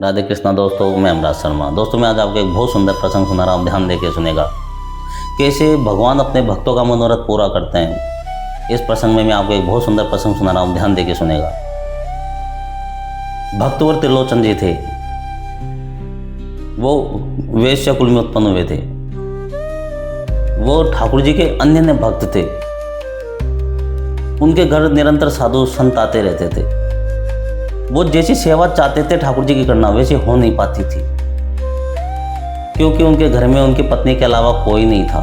राधे कृष्णा दोस्तों, मैं अमराज शर्मा। दोस्तों, मैं आज आपको एक बहुत सुंदर प्रसंग सुना रहा हूँ, ध्यान देके सुनेगा। कैसे भगवान अपने भक्तों का मनोरथ पूरा करते हैं। इस प्रसंग में मैं आपको एक बहुत सुंदर प्रसंग सुना रहा हूँ, ध्यान देके सुनेगा। भक्तवर त्रिलोचन जी थे। वो वैश्य कुल में उत्पन्न हुए थे। वो ठाकुर जी के अन्य भक्त थे। उनके घर निरंतर साधु संत आते रहते थे। वो जैसी सेवा चाहते थे ठाकुर जी की करना, वैसे हो नहीं पाती थी, क्योंकि उनके घर में उनकी पत्नी के अलावा कोई नहीं था।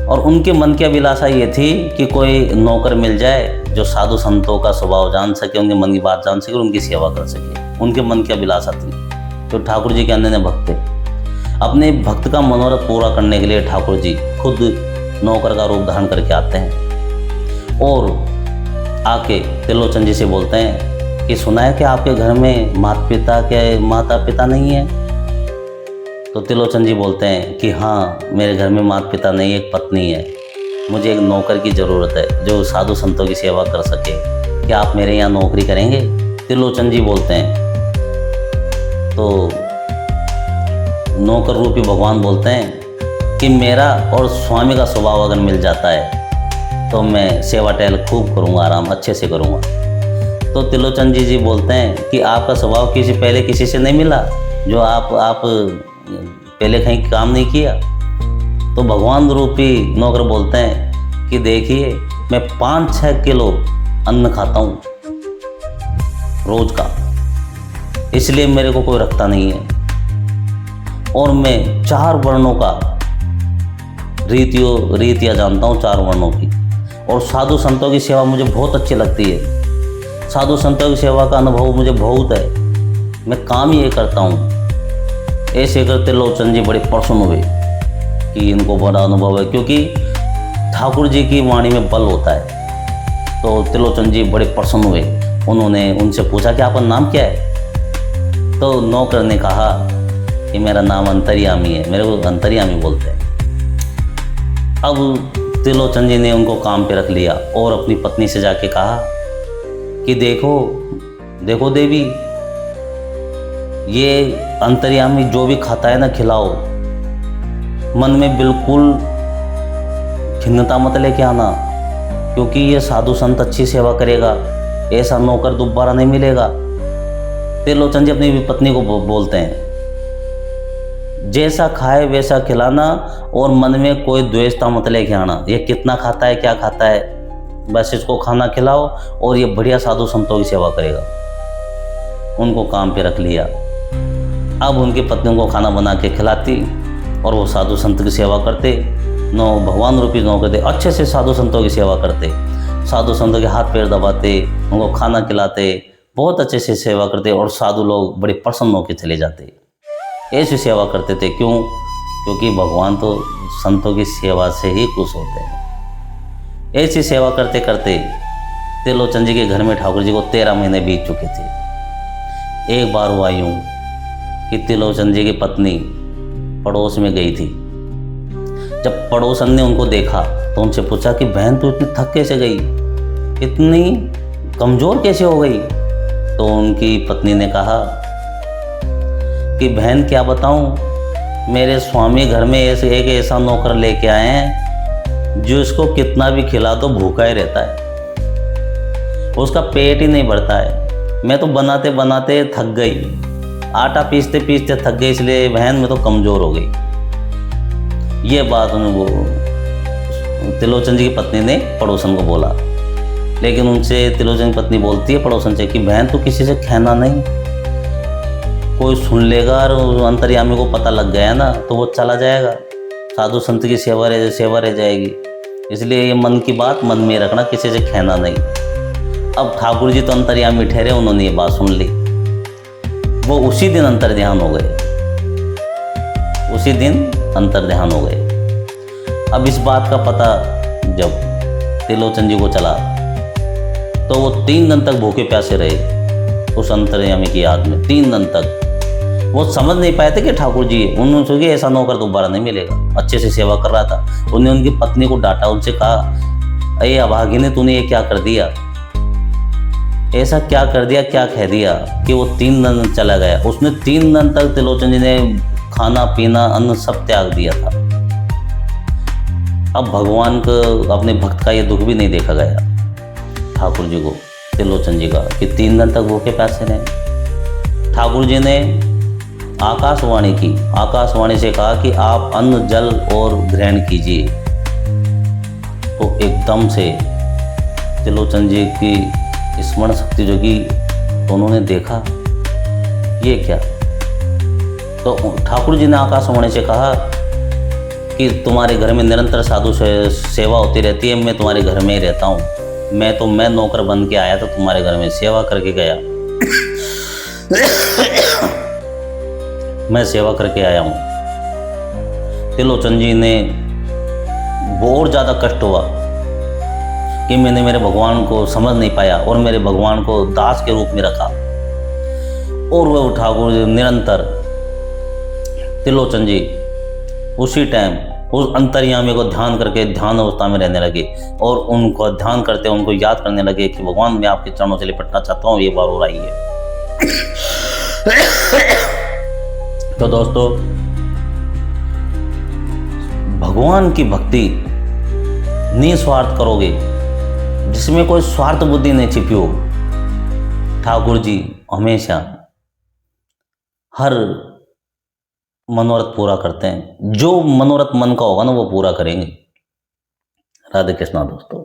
और उनके मन की अभिलाषा ये थी कि कोई नौकर मिल जाए जो साधु संतों का स्वभाव जान सके, उनके मन की बात जान सके और उनकी सेवा कर सके। उनके मन की अभिलाषा थी। तो ठाकुर जी के अन्य भक्त थे। अपने भक्त का मनोरथ पूरा करने के लिए ठाकुर जी खुद नौकर का रूप धारण करके आते हैं और आके त्रिलोचन जी से बोलते हैं कि सुना है कि आपके घर में माता पिता नहीं है। तो त्रिलोचन जी बोलते हैं कि हाँ, मेरे घर में माता पिता नहीं, एक पत्नी है। मुझे एक नौकर की ज़रूरत है जो साधु संतों की सेवा कर सके। क्या आप मेरे यहाँ नौकरी करेंगे? त्रिलोचन जी बोलते हैं। तो नौकर रूपी भगवान बोलते हैं कि मेरा और स्वामी का स्वभाव अगर मिल जाता है तो मैं सेवा टहल खूब करूँगा, आराम अच्छे से करूँगा। तो त्रिलोचन जी बोलते हैं कि आपका स्वभाव पहले किसी से नहीं मिला, जो आप पहले कहीं काम नहीं किया। तो भगवान रूपी नौकर बोलते हैं कि देखिए, मैं 5-6 किलो अन्न खाता हूँ रोज का, इसलिए मेरे को कोई रखता नहीं है। और मैं 4 वर्णों का रीतियाँ जानता हूँ, 4 वर्णों की। और साधु संतों की सेवा मुझे बहुत अच्छी लगती है। साधु संतों की सेवा का अनुभव मुझे बहुत है। मैं काम ये करता हूँ। ऐसे करते त्रिलोचन जी बड़े प्रसन्न हुए कि इनको बड़ा अनुभव है, क्योंकि ठाकुर जी की वाणी में बल होता है। तो त्रिलोचन जी बड़े प्रसन्न हुए। उन्होंने उनसे पूछा कि आपका नाम क्या है? तो नौकर ने कहा कि मेरा नाम अंतर्यामी है, मेरे को अंतर्यामी बोलते हैं। अब त्रिलोचन जी ने उनको काम पे रख लिया और अपनी पत्नी से जाके कहा कि देखो देवी, ये अंतर्यामी जो भी खाता है ना, खिलाओ। मन में बिल्कुल खिन्नता मत लेके आना, क्योंकि ये साधु संत अच्छी सेवा करेगा, ऐसा नौकर दोबारा नहीं मिलेगा। त्रिलोचन जी अपनी पत्नी को बोलते हैं, जैसा खाए वैसा खिलाना और मन में कोई द्वेषता मत लेके आना। ये कितना खाता है, क्या खाता है, बस इसको खाना खिलाओ और ये बढ़िया साधु संतों की सेवा करेगा। उनको काम पे रख लिया। अब उनकी पत्नी को खाना बना के खिलाती और वो साधु संत की सेवा करते। भगवान रूपी नौकर थे, अच्छे से साधु संतों की सेवा करते। साधु संतों के हाथ पैर दबाते, उनको खाना खिलाते, बहुत अच्छे से सेवा करते और साधु लोग बड़े प्रसन्न होकर चले जाते। ऐसी सेवा करते थे। क्यों? क्योंकि भगवान तो संतों की सेवा से ही खुश होते हैं। ऐसी सेवा करते करते त्रिलोचन जी के घर में ठाकुर जी को 13 महीने बीत चुके थे। एक बार हुआ यूँ कि त्रिलोचन जी की पत्नी पड़ोस में गई थी। जब पड़ोसन ने उनको देखा तो उनसे पूछा कि बहन, तू इतनी थक कैसे गई, इतनी कमज़ोर कैसे हो गई? तो उनकी पत्नी ने कहा कि बहन, क्या बताऊं, मेरे स्वामी घर में एक ऐसा नौकर लेके आए हैं जो इसको कितना भी खिला दो भूखा ही रहता है, उसका पेट ही नहीं भरता है। मैं तो बनाते बनाते थक गई, आटा पीसते पीसते थक गई, इसलिए बहन मैं तो कमज़ोर हो गई। ये बात उनको त्रिलोचन जी की पत्नी ने पड़ोसन को बोला। लेकिन उनसे त्रिलोचन की पत्नी बोलती है पड़ोसन से कि बहन, तो किसी से कहना नहीं, कोई सुन लेगा और अंतर्यामी को पता लग गया ना तो वो चला जाएगा, साधु संत की सेवा रह जाएगी। इसलिए ये मन की बात मन में रखना, किसी से कहना नहीं। अब ठाकुर जी तो अंतर्यामी ठहरे, उन्होंने ये बात सुन ली। वो उसी दिन अंतर्ध्यान हो गए। उसी दिन अंतर्ध्यान हो गए। अब इस बात का पता जब त्रिलोचन जी को चला तो वो 3 दिन तक भूखे प्यासे रहे उस अंतर्यामी की याद में। 3 दिन तक वो समझ नहीं पाए थे कि ठाकुर जी है। उन्होंने सोचा ऐसा नौकर दोबारा नहीं मिलेगा, अच्छे से सेवा कर रहा था। उन्होंने उनकी पत्नी को डांटा, उनसे कहा, अरे अभागिनी, तूने ये क्या कर दिया? ऐसा क्या कर दिया, क्या कह दिया कि वो 3 दिन चला गया। उसने 3 दिन तक त्रिलोचन जी ने खाना पीना अन्न सब त्याग दिया था। अब भगवान को अपने भक्त का ये दुख भी नहीं देखा गया, ठाकुर जी को, त्रिलोचन जी का, कि 3 दिन तक भूखे प्यासे रहे। ठाकुर जी ने आकाशवाणी की, आकाशवाणी से कहा कि आप अन्न जल और ग्रहण कीजिए। तो एकदम से त्रिलोचन जी की स्मरण शक्ति जो की, तो उन्होंने देखा ये क्या। तो ठाकुर जी ने आकाशवाणी से कहा कि तुम्हारे घर में निरंतर साधु सेवा होती रहती है, मैं तुम्हारे घर में ही रहता हूँ, मैं नौकर बन के आया था तुम्हारे घर में, सेवा करके गया मैं सेवा करके आया हूँ। त्रिलोचन जी ने बहुत ज़्यादा कष्ट हुआ कि मैंने मेरे भगवान को समझ नहीं पाया और मेरे भगवान को दास के रूप में रखा। और वह ठाकुर जी निरंतर त्रिलोचन जी उसी टाइम उस अंतर्यामी को ध्यान करके ध्यान अवस्था में रहने लगे और उनको ध्यान करते उनको याद करने लगे कि भगवान मैं आपके चरणों से लिपटना चाहता हूँ, ये बार हो रही है। तो दोस्तों, भगवान की भक्ति निस्वार्थ करोगे जिसमें कोई स्वार्थ बुद्धि नहीं छिपी हो। ठाकुर जी हमेशा हर मनोरथ पूरा करते हैं, जो मनोरथ मन का होगा ना वो पूरा करेंगे। राधे कृष्णा दोस्तों।